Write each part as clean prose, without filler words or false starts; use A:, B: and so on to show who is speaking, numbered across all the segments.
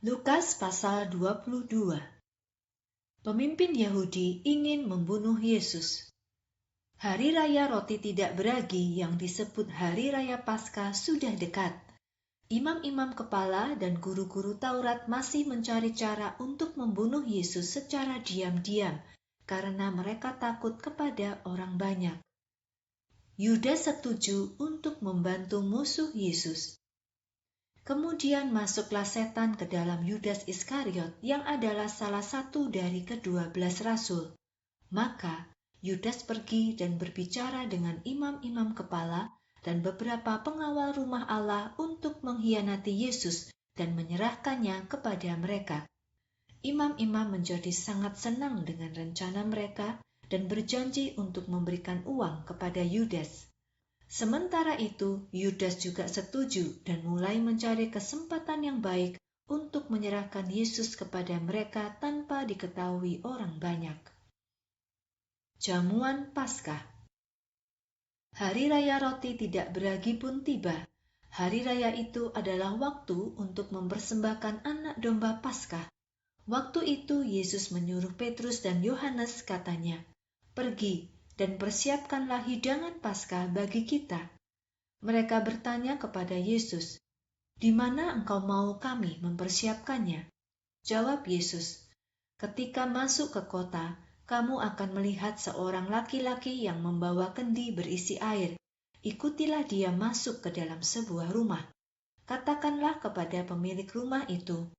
A: Lukas pasal 22. Pemimpin Yahudi ingin membunuh Yesus. Hari Raya Roti Tidak Beragi yang disebut Hari Raya Paskah sudah dekat. Imam-imam kepala dan guru-guru Taurat masih mencari cara untuk membunuh Yesus secara diam-diam karena mereka takut kepada orang banyak. Yudas setuju untuk membantu musuh Yesus. Kemudian masuklah setan ke dalam Yudas Iskariot yang adalah salah satu dari ke-12 rasul. Maka Yudas pergi dan berbicara dengan imam-imam kepala dan beberapa pengawal rumah Allah untuk mengkhianati Yesus dan menyerahkannya kepada mereka. Imam-imam menjadi sangat senang dengan rencana mereka dan berjanji untuk memberikan uang kepada Yudas. Sementara itu, Yudas juga setuju dan mulai mencari kesempatan yang baik untuk menyerahkan Yesus kepada mereka tanpa diketahui orang banyak. Jamuan Paskah. Hari Raya Roti Tidak Beragi pun tiba. Hari raya itu adalah waktu untuk mempersembahkan anak domba Paskah. Waktu itu Yesus menyuruh Petrus dan Yohanes, katanya, "Pergi dan persiapkanlah hidangan Paskah bagi kita." Mereka bertanya kepada Yesus, "Di mana engkau mau kami mempersiapkannya?" Jawab Yesus, "Ketika masuk ke kota, kamu akan melihat seorang laki-laki yang membawa kendi berisi air. Ikutilah dia masuk ke dalam sebuah rumah. Katakanlah kepada pemilik rumah itu,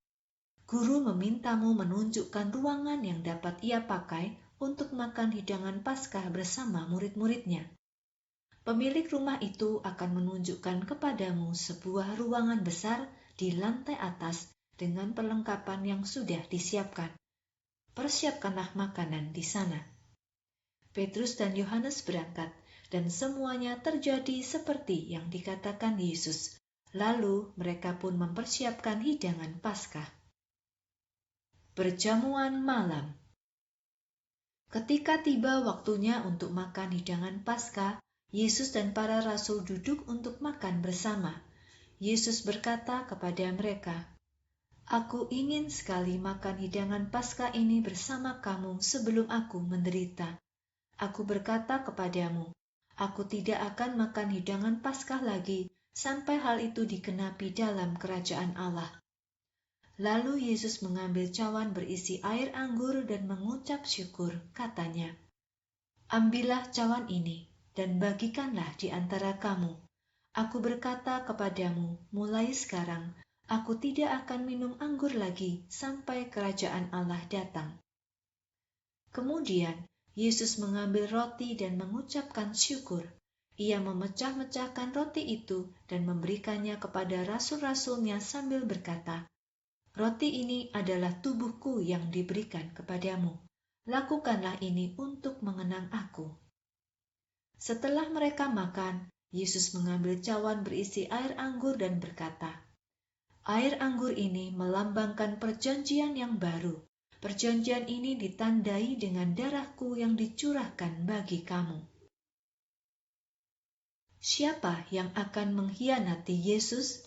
A: 'Guru memintamu menunjukkan ruangan yang dapat ia pakai untuk makan hidangan Paskah bersama murid-muridnya.' Pemilik rumah itu akan menunjukkan kepadamu sebuah ruangan besar di lantai atas dengan perlengkapan yang sudah disiapkan. Persiapkanlah makanan di sana." Petrus dan Yohanes berangkat, dan semuanya terjadi seperti yang dikatakan Yesus. Lalu mereka pun mempersiapkan hidangan Paskah. Perjamuan malam. Ketika tiba waktunya untuk makan hidangan Paskah, Yesus dan para rasul duduk untuk makan bersama. Yesus berkata kepada mereka, "Aku ingin sekali makan hidangan Paskah ini bersama kamu sebelum aku menderita. Aku berkata kepadamu, aku tidak akan makan hidangan Paskah lagi sampai hal itu digenapi dalam kerajaan Allah." Lalu Yesus mengambil cawan berisi air anggur dan mengucap syukur, katanya, "Ambillah cawan ini dan bagikanlah di antara kamu. Aku berkata kepadamu, mulai sekarang, aku tidak akan minum anggur lagi sampai kerajaan Allah datang." Kemudian, Yesus mengambil roti dan mengucapkan syukur. Ia memecah-mecahkan roti itu dan memberikannya kepada rasul-rasulnya sambil berkata, "Roti ini adalah tubuhku yang diberikan kepadamu. Lakukanlah ini untuk mengenang aku." Setelah mereka makan, Yesus mengambil cawan berisi air anggur dan berkata, "Air anggur ini melambangkan perjanjian yang baru. Perjanjian ini ditandai dengan darahku yang dicurahkan bagi kamu." Siapa yang akan mengkhianati Yesus?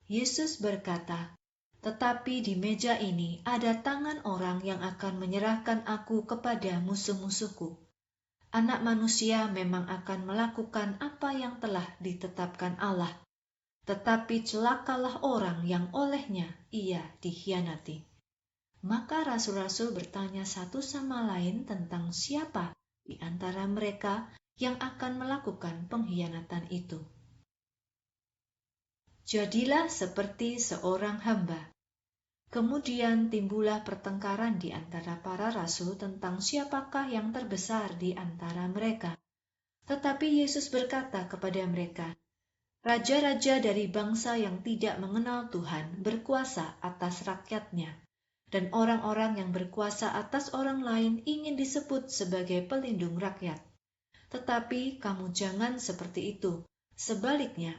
A: Yesus berkata, "Tetapi di meja ini ada tangan orang yang akan menyerahkan aku kepada musuh-musuhku. Anak manusia memang akan melakukan apa yang telah ditetapkan Allah, tetapi celakalah orang yang olehnya ia dikhianati." Maka rasul-rasul bertanya satu sama lain tentang siapa di antara mereka yang akan melakukan pengkhianatan itu. Jadilah seperti seorang hamba. Kemudian timbullah pertengkaran di antara para rasul tentang siapakah yang terbesar di antara mereka. Tetapi Yesus berkata kepada mereka, "Raja-raja dari bangsa yang tidak mengenal Tuhan berkuasa atas rakyatnya, dan orang-orang yang berkuasa atas orang lain ingin disebut sebagai pelindung rakyat. Tetapi kamu jangan seperti itu. Sebaliknya,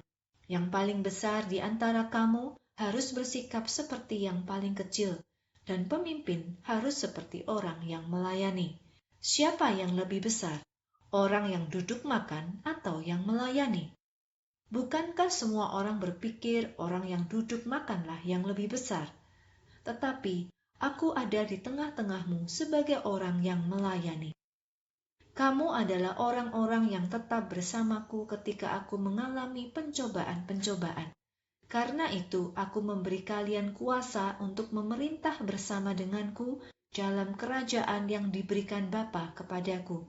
A: yang paling besar di antara kamu harus bersikap seperti yang paling kecil, dan pemimpin harus seperti orang yang melayani. Siapa yang lebih besar, orang yang duduk makan atau yang melayani? Bukankah semua orang berpikir orang yang duduk makanlah yang lebih besar? tetapi aku ada di tengah-tengahmu sebagai orang yang melayani. Kamu adalah orang-orang yang tetap bersamaku ketika aku mengalami pencobaan-pencobaan. Karena itu, aku memberi kalian kuasa untuk memerintah bersama denganku dalam kerajaan yang diberikan Bapa kepadaku.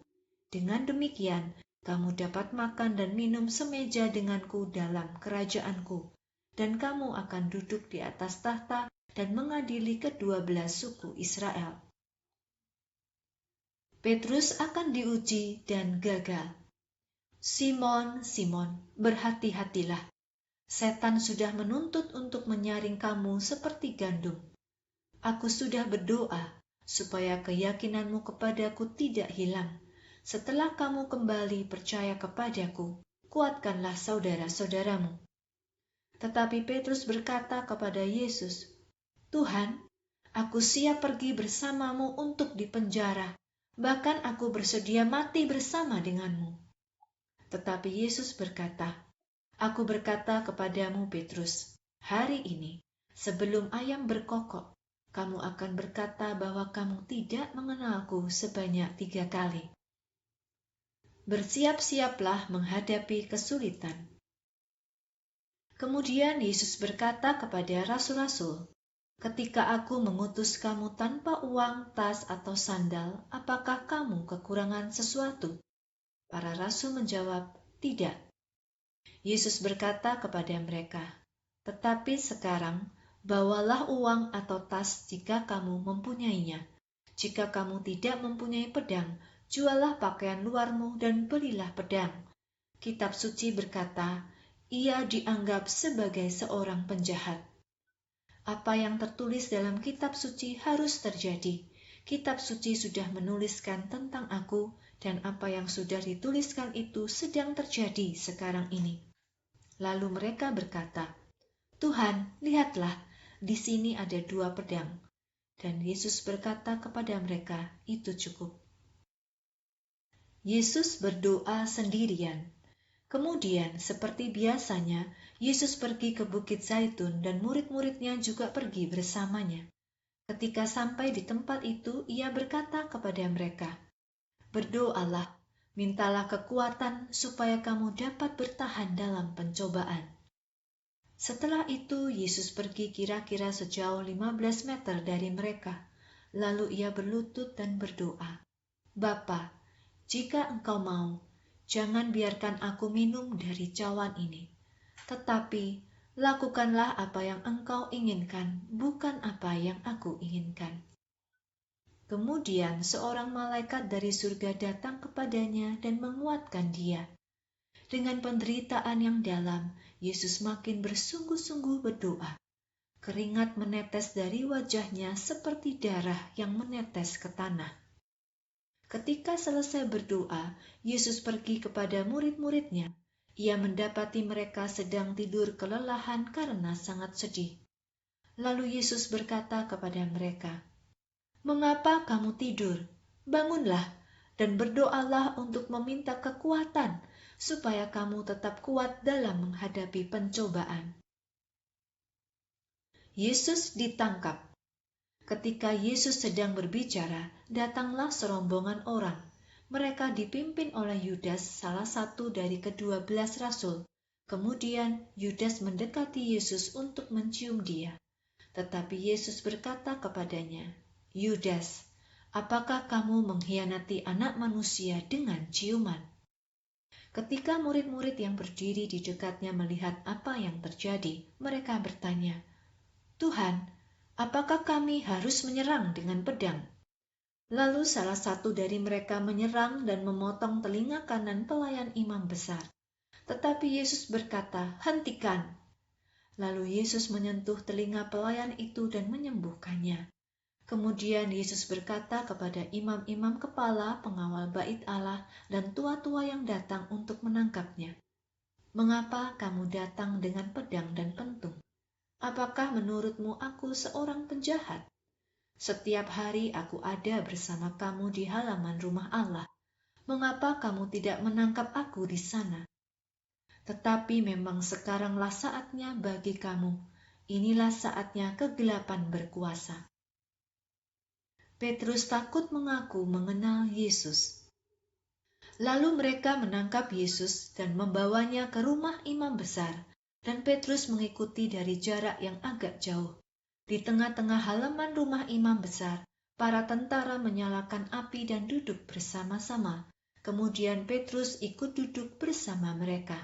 A: Dengan demikian, kamu dapat makan dan minum semeja denganku dalam kerajaanku, dan kamu akan duduk di atas tahta dan mengadili kedua belah suku Israel. Petrus akan diuji dan gagal. Simon, Simon, berhati-hatilah. Setan sudah menuntut untuk menyaring kamu seperti gandum. Aku sudah berdoa supaya keyakinanmu kepadaku tidak hilang. Setelah kamu kembali percaya kepadaku, kuatkanlah saudara-saudaramu. Tetapi Petrus berkata kepada Yesus, Tuhan, aku siap pergi bersamamu untuk dipenjara. Bahkan aku bersedia mati bersama denganmu. Tetapi Yesus berkata, Aku berkata kepadamu Petrus, hari ini sebelum ayam berkokok, kamu akan berkata bahwa kamu tidak mengenalku sebanyak 3 kali. Bersiap-siaplah menghadapi kesulitan. Kemudian Yesus berkata kepada rasul-rasul, ketika aku mengutus kamu tanpa uang, tas, atau sandal, apakah kamu kekurangan sesuatu? Para rasul menjawab, tidak. Yesus berkata kepada mereka, tetapi sekarang bawalah uang atau tas jika kamu mempunyainya. Jika kamu tidak mempunyai pedang, jualah pakaian luarmu dan belilah pedang. Kitab suci berkata, ia dianggap sebagai seorang penjahat. Apa yang tertulis dalam kitab suci harus terjadi. Kitab suci sudah menuliskan tentang aku, dan apa yang sudah dituliskan itu sedang terjadi sekarang ini. Lalu mereka berkata, Tuhan, lihatlah, di sini ada 2 pedang. Dan Yesus berkata kepada mereka, itu cukup. Yesus berdoa sendirian. Kemudian, seperti biasanya, Yesus pergi ke Bukit Zaitun dan murid-muridnya juga pergi bersamanya. Ketika sampai di tempat itu, ia berkata kepada mereka, berdoalah, mintalah kekuatan supaya kamu dapat bertahan dalam pencobaan. Setelah itu, Yesus pergi kira-kira sejauh 15 meter dari mereka. Lalu ia berlutut dan berdoa, Bapa, jika Engkau mau, jangan biarkan aku minum dari cawan ini. Tetapi, lakukanlah apa yang Engkau inginkan, bukan apa yang aku inginkan. Kemudian seorang malaikat dari surga datang kepadanya dan menguatkan dia. Dengan penderitaan yang dalam, Yesus makin bersungguh-sungguh berdoa. Keringat menetes dari wajahnya seperti darah yang menetes ke tanah. Ketika selesai berdoa, Yesus pergi kepada murid-muridnya. Ia mendapati mereka sedang tidur kelelahan karena sangat sedih. Lalu Yesus berkata kepada mereka, Mengapa kamu tidur? Bangunlah dan berdoalah untuk meminta kekuatan, supaya kamu tetap kuat dalam menghadapi pencobaan. Yesus ditangkap. Ketika Yesus sedang berbicara, datanglah serombongan orang. Mereka dipimpin oleh Yudas, salah satu dari ke-12 rasul. Kemudian Yudas mendekati Yesus untuk mencium dia. Tetapi Yesus berkata kepadanya, Yudas, apakah kamu mengkhianati anak manusia dengan ciuman? Ketika murid-murid yang berdiri di dekatnya melihat apa yang terjadi, mereka bertanya, Tuhan, apakah kami harus menyerang dengan pedang? Lalu salah satu dari mereka menyerang dan memotong telinga kanan pelayan imam besar. Tetapi Yesus berkata, hentikan. Lalu Yesus menyentuh telinga pelayan itu dan menyembuhkannya. Kemudian Yesus berkata kepada imam-imam kepala, pengawal bait Allah, dan tua-tua yang datang untuk menangkapnya, Mengapa kamu datang dengan pedang dan pentung? Apakah menurutmu aku seorang penjahat? Setiap hari aku ada bersama kamu di halaman rumah Allah. Mengapa kamu tidak menangkap aku di sana? Tetapi memang sekaranglah saatnya bagi kamu, Inilah saatnya kegelapan berkuasa. Petrus takut mengaku mengenal Yesus. Lalu mereka menangkap Yesus dan membawanya ke rumah imam besar, dan Petrus mengikuti dari jarak yang agak jauh. Di tengah-tengah halaman rumah imam besar, para tentara menyalakan api dan duduk bersama-sama. Kemudian Petrus ikut duduk bersama mereka.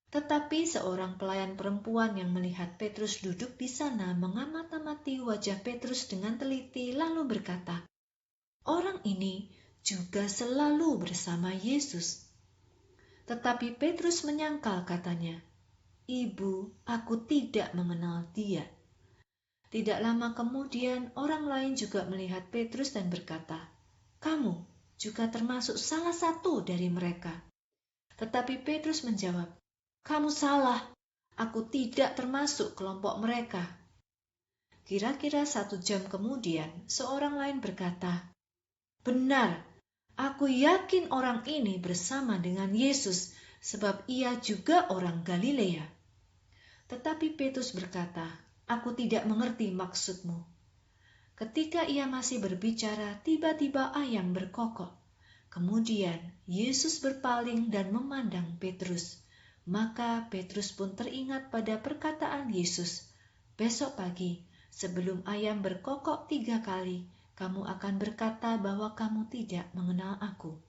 A: Tetapi seorang pelayan perempuan yang melihat Petrus duduk di sana mengamat-amati wajah Petrus dengan teliti lalu berkata, "Orang ini juga selalu bersama Yesus." Tetapi Petrus menyangkal katanya, "Ibu, aku tidak mengenal dia." Tidak lama kemudian orang lain juga melihat Petrus dan berkata, "Kamu juga termasuk salah satu dari mereka." Tetapi Petrus menjawab, "Kamu salah, aku tidak termasuk kelompok mereka." Kira-kira 1 jam kemudian, seorang lain berkata, "Benar, aku yakin orang ini bersama dengan Yesus, sebab ia juga orang Galilea." Tetapi Petrus berkata, "Aku tidak mengerti maksudmu." Ketika ia masih berbicara, tiba-tiba ayam berkokok. Kemudian Yesus berpaling dan memandang Petrus. Maka Petrus pun teringat pada perkataan Yesus, "Besok pagi, sebelum ayam berkokok 3 kali, kamu akan berkata bahwa kamu tidak mengenal aku."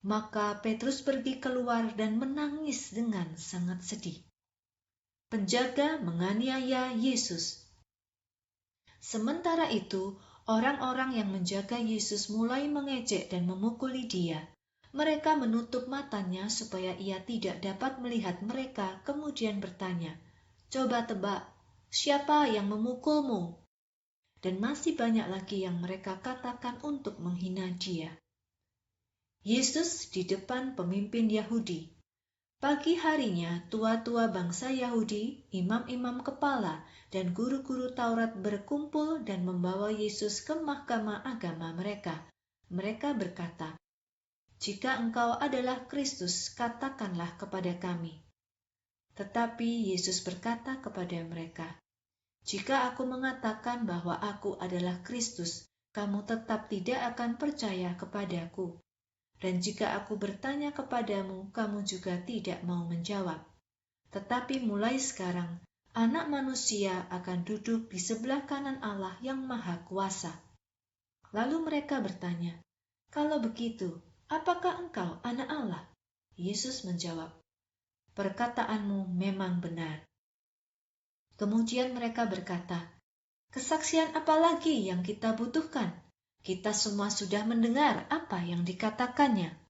A: Maka Petrus pergi keluar dan menangis dengan sangat sedih. Penjaga menganiaya Yesus. Sementara itu, orang-orang yang menjaga Yesus mulai mengejek dan memukuli dia. Mereka menutup matanya supaya ia tidak dapat melihat mereka, kemudian bertanya, "Coba tebak, siapa yang memukulmu?" Dan masih banyak lagi yang mereka katakan untuk menghina dia. Yesus di depan pemimpin Yahudi. Pagi harinya, tua-tua bangsa Yahudi, imam-imam kepala, dan guru-guru Taurat berkumpul dan membawa Yesus ke mahkamah agama mereka. Mereka berkata, "Jika engkau adalah Kristus, katakanlah kepada kami." Tetapi Yesus berkata kepada mereka, "Jika aku mengatakan bahwa aku adalah Kristus, kamu tetap tidak akan percaya kepadaku. Dan jika aku bertanya kepadamu, kamu juga tidak mau menjawab. Tetapi mulai sekarang, Anak Manusia akan duduk di sebelah kanan Allah yang Maha Kuasa." Lalu mereka bertanya, "Kalau begitu, apakah engkau Anak Allah?" Yesus menjawab, "Perkataanmu memang benar." Kemudian mereka berkata, "Kesaksian apa lagi yang kita butuhkan? Kita semua sudah mendengar apa yang dikatakannya."